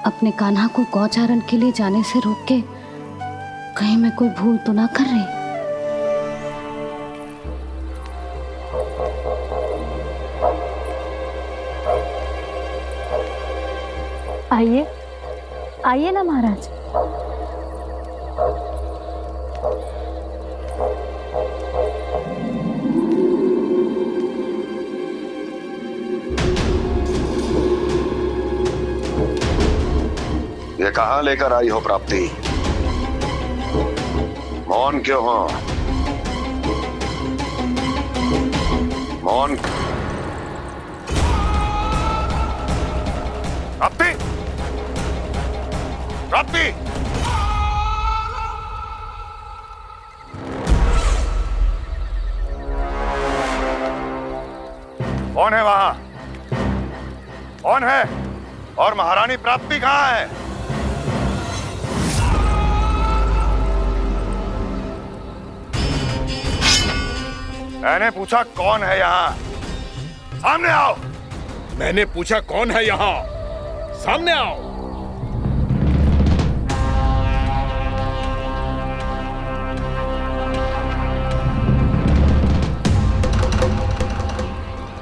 अपने कान्हा को गौचारण के लिए जाने से रोक के कहीं मैं कोई भूल तो ना कर रही? आइए आइए ना महाराज। ये कहाँ लेकर आई हो प्राप्ति? मौन क्यों हो? मौन। प्राप्ति, प्राप्ति, कौन है वहां? कौन है? और महारानी प्राप्ति कहाँ है? मैंने पूछा कौन है यहाँ? सामने आओ। मैंने पूछा कौन है यहाँ? सामने आओ।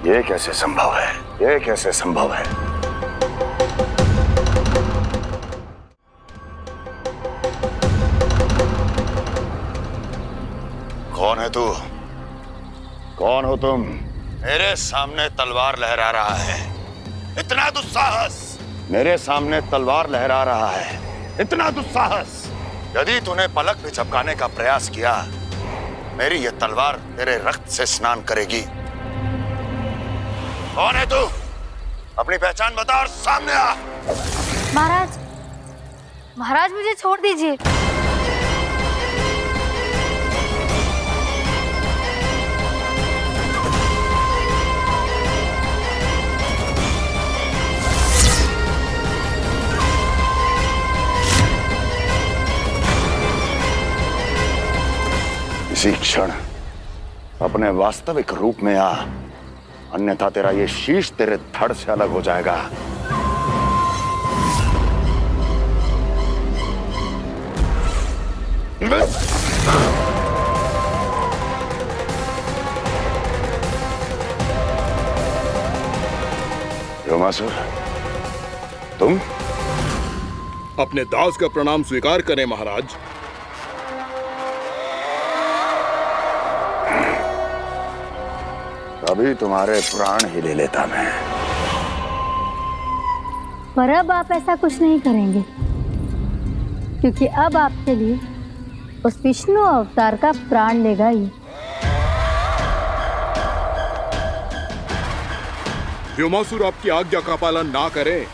ये कैसे संभव है? ये कैसे संभव है? कौन है तू? कौन हो तुम? मेरे सामने तलवार लहरा रहा है। इतना दुस्साहस! मेरे सामने तलवार लहरा रहा है। इतना दुस्साहस! यदि तूने पलक भी झपकाने का प्रयास किया, मेरी ये तलवार तेरे रक्त से स्नान करेगी। कौन है तू? अपनी पहचान बता और सामने आ। महाराज, महाराज मुझे छोड़ दीजिए। इसी क्षण अपने वास्तविक रूप में आ, अन्यथा तेरा ये शीश तेरे धड़ से अलग हो जाएगा। व्योमासुर, तुम? अपने दास का प्रणाम स्वीकार करें महाराज। अभी तुम्हारे प्राण ही ले लेता मैं। पर अब आप ऐसा कुछ नहीं करेंगे, क्योंकि अब आपके लिए उस विष्णु अवतार का प्राण लेगा ही। व्योमासुर आपकी आज्ञा का पालन ना करें,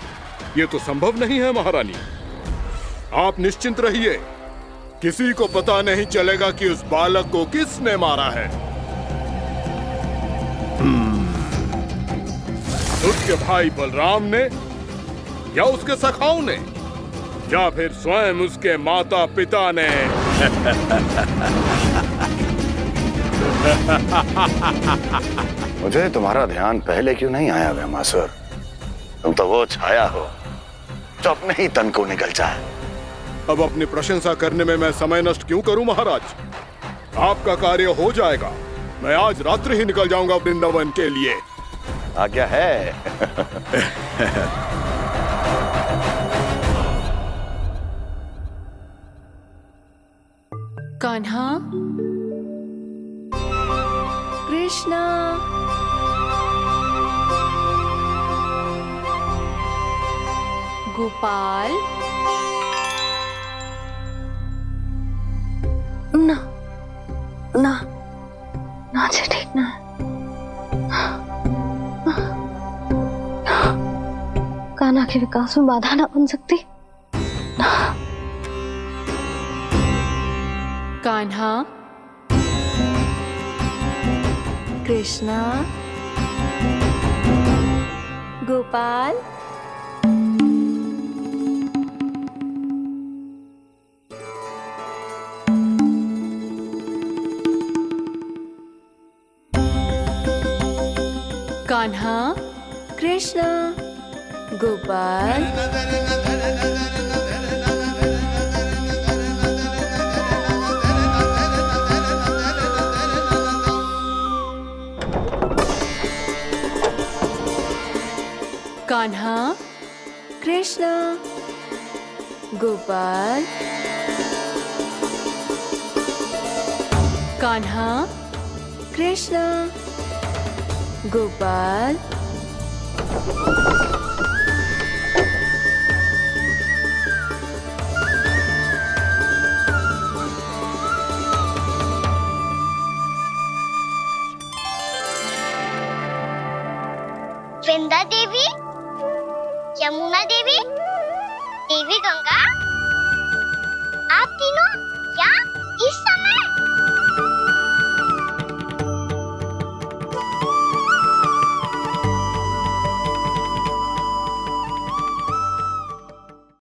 ये तो संभव नहीं है महारानी। आप निश्चिंत रहिए, किसी को पता नहीं चलेगा कि उस बालक को किसने मारा है। उसके भाई बलराम ने या उसके सखाओं ने? या फिर स्वयं उसके माता पिता ने? मुझे तुम्हारा ध्यान पहले क्यों नहीं आया व्योमासुर? तुम तो वो छाया हो जो अपने ही तन को निगल जाए। अब अपनी प्रशंसा करने में मैं समय नष्ट क्यों करूं महाराज? आपका कार्य हो जाएगा। मैं आज रात्रि ही निकल जाऊंगा वृंदावन के लिए। आज्ञा है। कान्हा, कृष्णा, गोपाल। ना ना ना जी, ठीक ना। कान्हा के विकास में बाधा ना बन सकती। कान्हा, कृष्णा, गोपाल। कान्हा, कृष्णा, गोपाल। कान्हा, कृष्णा, गोपाल। कान्हा, कृष्णा, गोपाल। वृंदा देवी, यमुना देवी, देवी गंगा, आप तीनों